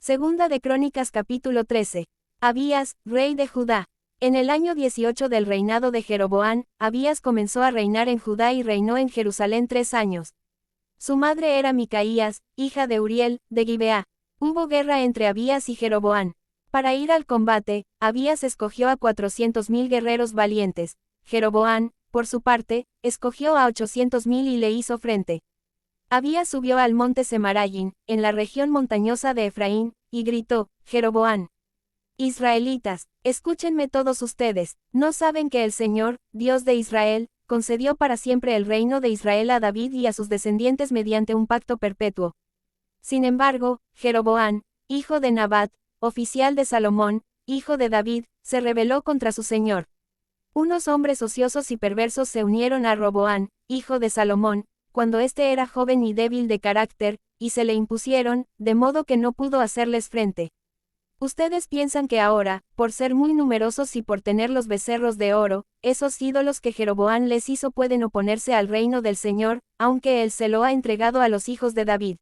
Segunda de Crónicas capítulo 13. Abías, rey de Judá. En el año 18 del reinado de Jeroboam, Abías comenzó a reinar en Judá y reinó en Jerusalén 3 años. Su madre era Micaías, hija de Uriel, de Gibeá. Hubo guerra entre Abías y Jeroboam. Para ir al combate, Abías escogió a 400.000 guerreros valientes. Jeroboam, por su parte, escogió a 800.000 y le hizo frente. Abías subió al monte Semarayim, en la región montañosa de Efraín, y gritó: Jeroboam, israelitas, escúchenme todos ustedes, ¿no saben que el Señor, Dios de Israel, concedió para siempre el reino de Israel a David y a sus descendientes mediante un pacto perpetuo? Sin embargo, Jeroboam, hijo de Nabat, oficial de Salomón, hijo de David, se rebeló contra su señor. Unos hombres ociosos y perversos se unieron a Roboam, hijo de Salomón, cuando éste era joven y débil de carácter, y se le impusieron, de modo que no pudo hacerles frente. Ustedes piensan que ahora, por ser muy numerosos y por tener los becerros de oro, esos ídolos que Jeroboam les hizo pueden oponerse al reino del Señor, aunque él se lo ha entregado a los hijos de David.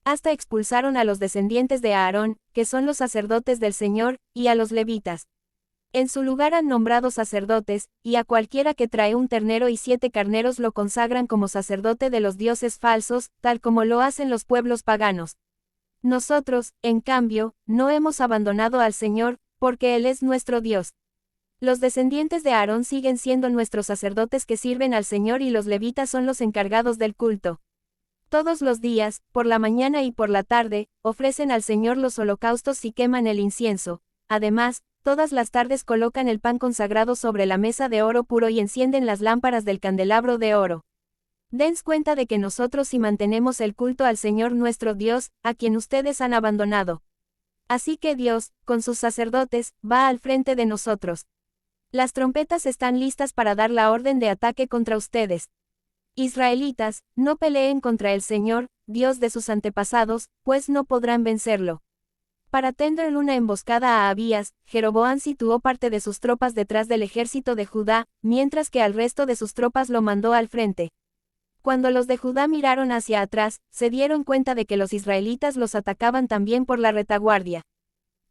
Hasta expulsaron a los descendientes de Aarón, que son los sacerdotes del Señor, y a los levitas. En su lugar han nombrado sacerdotes, y a cualquiera que trae un ternero y 7 carneros lo consagran como sacerdote de los dioses falsos, tal como lo hacen los pueblos paganos. Nosotros, en cambio, no hemos abandonado al Señor, porque Él es nuestro Dios. Los descendientes de Aarón siguen siendo nuestros sacerdotes que sirven al Señor y los levitas son los encargados del culto. Todos los días, por la mañana y por la tarde, ofrecen al Señor los holocaustos y queman el incienso. Además, todas las tardes colocan el pan consagrado sobre la mesa de oro puro y encienden las lámparas del candelabro de oro. Dense cuenta de que nosotros sí mantenemos el culto al Señor nuestro Dios, a quien ustedes han abandonado. Así que Dios, con sus sacerdotes, va al frente de nosotros. Las trompetas están listas para dar la orden de ataque contra ustedes. Israelitas, no peleen contra el Señor, Dios de sus antepasados, pues no podrán vencerlo. Para tender una emboscada a Abías, Jeroboam situó parte de sus tropas detrás del ejército de Judá, mientras que al resto de sus tropas lo mandó al frente. Cuando los de Judá miraron hacia atrás, se dieron cuenta de que los israelitas los atacaban también por la retaguardia.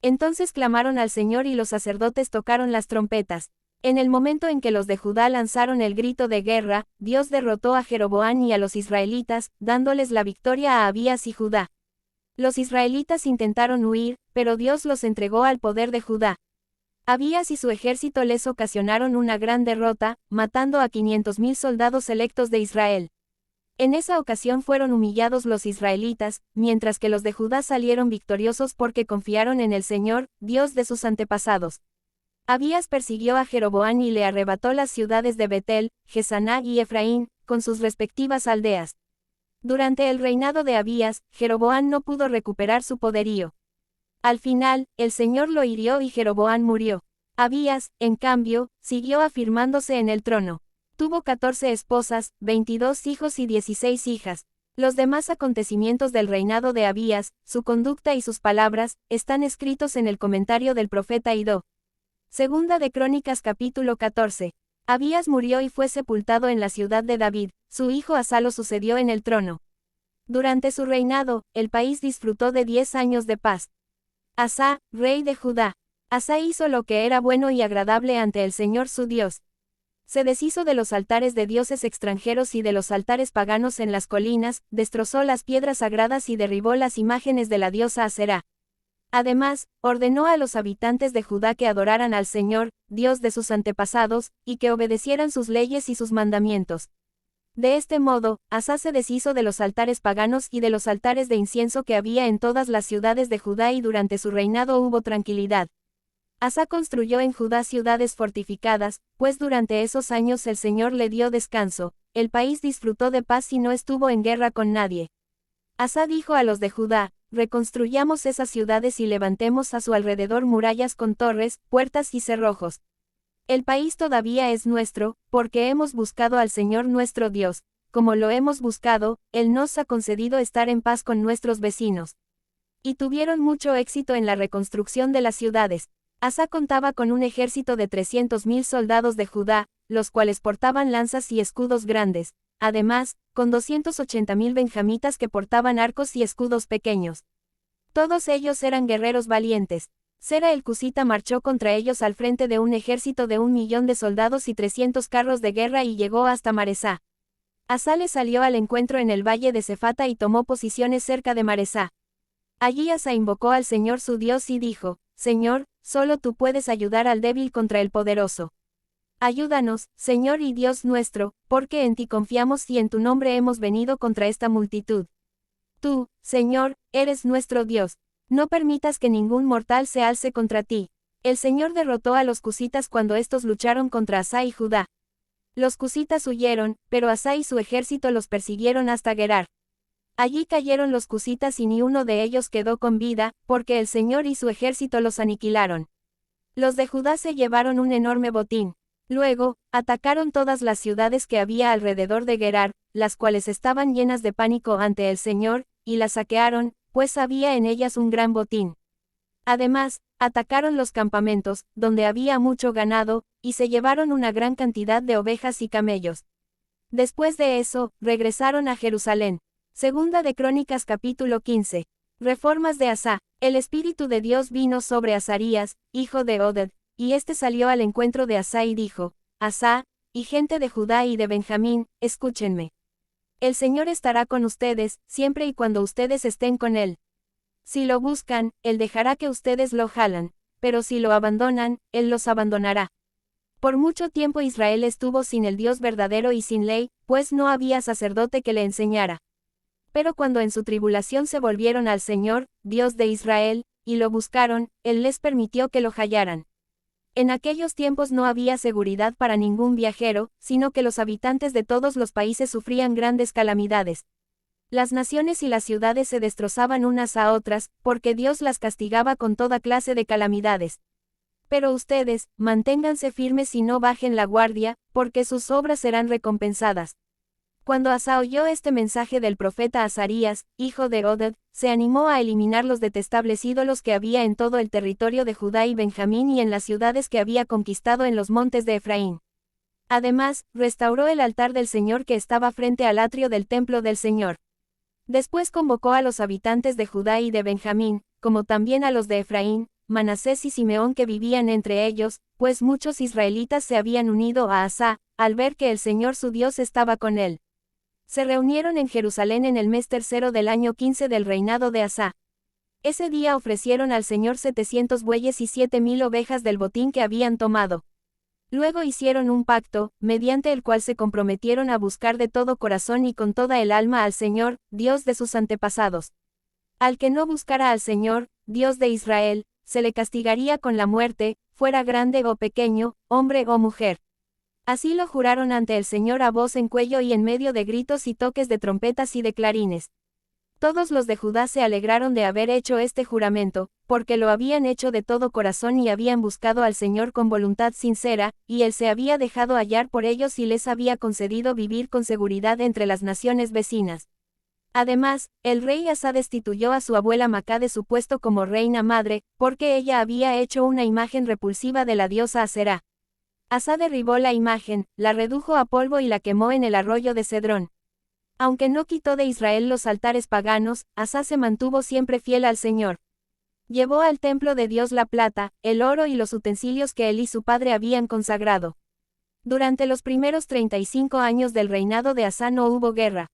Entonces clamaron al Señor y los sacerdotes tocaron las trompetas. En el momento en que los de Judá lanzaron el grito de guerra, Dios derrotó a Jeroboam y a los israelitas, dándoles la victoria a Abías y Judá. Los israelitas intentaron huir, pero Dios los entregó al poder de Judá. Abías y su ejército les ocasionaron una gran derrota, matando a 500.000 soldados electos de Israel. En esa ocasión fueron humillados los israelitas, mientras que los de Judá salieron victoriosos porque confiaron en el Señor, Dios de sus antepasados. Abías persiguió a Jeroboam y le arrebató las ciudades de Betel, Gesaná y Efraín, con sus respectivas aldeas. Durante el reinado de Abías, Jeroboam no pudo recuperar su poderío. Al final, el Señor lo hirió y Jeroboam murió. Abías, en cambio, siguió afirmándose en el trono. Tuvo 14 esposas, 22 hijos y 16 hijas. Los demás acontecimientos del reinado de Abías, su conducta y sus palabras, están escritos en el comentario del profeta Iddo. Segunda de Crónicas capítulo 14. Abías murió y fue sepultado en la ciudad de David, su hijo Asa lo sucedió en el trono. Durante su reinado, el país disfrutó de 10 años de paz. Asa, rey de Judá. Asa hizo lo que era bueno y agradable ante el Señor su Dios. Se deshizo de los altares de dioses extranjeros y de los altares paganos en las colinas, destrozó las piedras sagradas y derribó las imágenes de la diosa Aserá. Además, ordenó a los habitantes de Judá que adoraran al Señor, Dios de sus antepasados, y que obedecieran sus leyes y sus mandamientos. De este modo, Asa se deshizo de los altares paganos y de los altares de incienso que había en todas las ciudades de Judá y durante su reinado hubo tranquilidad. Asa construyó en Judá ciudades fortificadas, pues durante esos años el Señor le dio descanso, el país disfrutó de paz y no estuvo en guerra con nadie. Asa dijo a los de Judá: reconstruyamos esas ciudades y levantemos a su alrededor murallas con torres, puertas y cerrojos. El país todavía es nuestro, porque hemos buscado al Señor nuestro Dios. Como lo hemos buscado, Él nos ha concedido estar en paz con nuestros vecinos. Y tuvieron mucho éxito en la reconstrucción de las ciudades. Asa contaba con un ejército de 300.000 soldados de Judá, los cuales portaban lanzas y escudos grandes. Además, con 280.000 benjamitas que portaban arcos y escudos pequeños. Todos ellos eran guerreros valientes. Sera el cusita marchó contra ellos al frente de un ejército de 1.000.000 de soldados y 300 carros de guerra y llegó hasta Maresá. Asa le salió al encuentro en el valle de Cefata y tomó posiciones cerca de Maresá. Allí Asa invocó al Señor su Dios y dijo, Señor, solo tú puedes ayudar al débil contra el poderoso. Ayúdanos, Señor y Dios nuestro, porque en ti confiamos y en tu nombre hemos venido contra esta multitud. Tú, Señor, eres nuestro Dios. No permitas que ningún mortal se alce contra ti. El Señor derrotó a los cusitas cuando estos lucharon contra Asa y Judá. Los cusitas huyeron, pero Asa y su ejército los persiguieron hasta Gerar. Allí cayeron los cusitas y ni uno de ellos quedó con vida, porque el Señor y su ejército los aniquilaron. Los de Judá se llevaron un enorme botín. Luego, atacaron todas las ciudades que había alrededor de Gerar, las cuales estaban llenas de pánico ante el Señor, y las saquearon, pues había en ellas un gran botín. Además, atacaron los campamentos, donde había mucho ganado, y se llevaron una gran cantidad de ovejas y camellos. Después de eso, regresaron a Jerusalén. Segunda de Crónicas capítulo 15. Reformas de Asa. El Espíritu de Dios vino sobre Azarías, hijo de Oded, y este salió al encuentro de Asa y dijo, Asa, y gente de Judá y de Benjamín, escúchenme. El Señor estará con ustedes, siempre y cuando ustedes estén con Él. Si lo buscan, Él dejará que ustedes lo jalan, pero si lo abandonan, Él los abandonará. Por mucho tiempo Israel estuvo sin el Dios verdadero y sin ley, pues no había sacerdote que le enseñara. Pero cuando en su tribulación se volvieron al Señor, Dios de Israel, y lo buscaron, Él les permitió que lo hallaran. En aquellos tiempos no había seguridad para ningún viajero, sino que los habitantes de todos los países sufrían grandes calamidades. Las naciones y las ciudades se destrozaban unas a otras, porque Dios las castigaba con toda clase de calamidades. Pero ustedes, manténganse firmes y no bajen la guardia, porque sus obras serán recompensadas. Cuando Asa oyó este mensaje del profeta Azarías, hijo de Oded, se animó a eliminar los detestables ídolos que había en todo el territorio de Judá y Benjamín y en las ciudades que había conquistado en los montes de Efraín. Además, restauró el altar del Señor que estaba frente al atrio del templo del Señor. Después convocó a los habitantes de Judá y de Benjamín, como también a los de Efraín, Manasés y Simeón que vivían entre ellos, pues muchos israelitas se habían unido a Asa, al ver que el Señor su Dios estaba con él. Se reunieron en Jerusalén en el mes tercero del año 15 del reinado de Asa. Ese día ofrecieron al Señor 700 bueyes y 7.000 ovejas del botín que habían tomado. Luego hicieron un pacto, mediante el cual se comprometieron a buscar de todo corazón y con toda el alma al Señor, Dios de sus antepasados. Al que no buscara al Señor, Dios de Israel, se le castigaría con la muerte, fuera grande o pequeño, hombre o mujer. Así lo juraron ante el Señor a voz en cuello y en medio de gritos y toques de trompetas y de clarines. Todos los de Judá se alegraron de haber hecho este juramento, porque lo habían hecho de todo corazón y habían buscado al Señor con voluntad sincera, y Él se había dejado hallar por ellos y les había concedido vivir con seguridad entre las naciones vecinas. Además, el rey Asa destituyó a su abuela Macá de su puesto como reina madre, porque ella había hecho una imagen repulsiva de la diosa Aserá. Asa derribó la imagen, la redujo a polvo y la quemó en el arroyo de Cedrón. Aunque no quitó de Israel los altares paganos, Asa se mantuvo siempre fiel al Señor. Llevó al templo de Dios la plata, el oro y los utensilios que él y su padre habían consagrado. Durante los primeros 35 años del reinado de Asa no hubo guerra.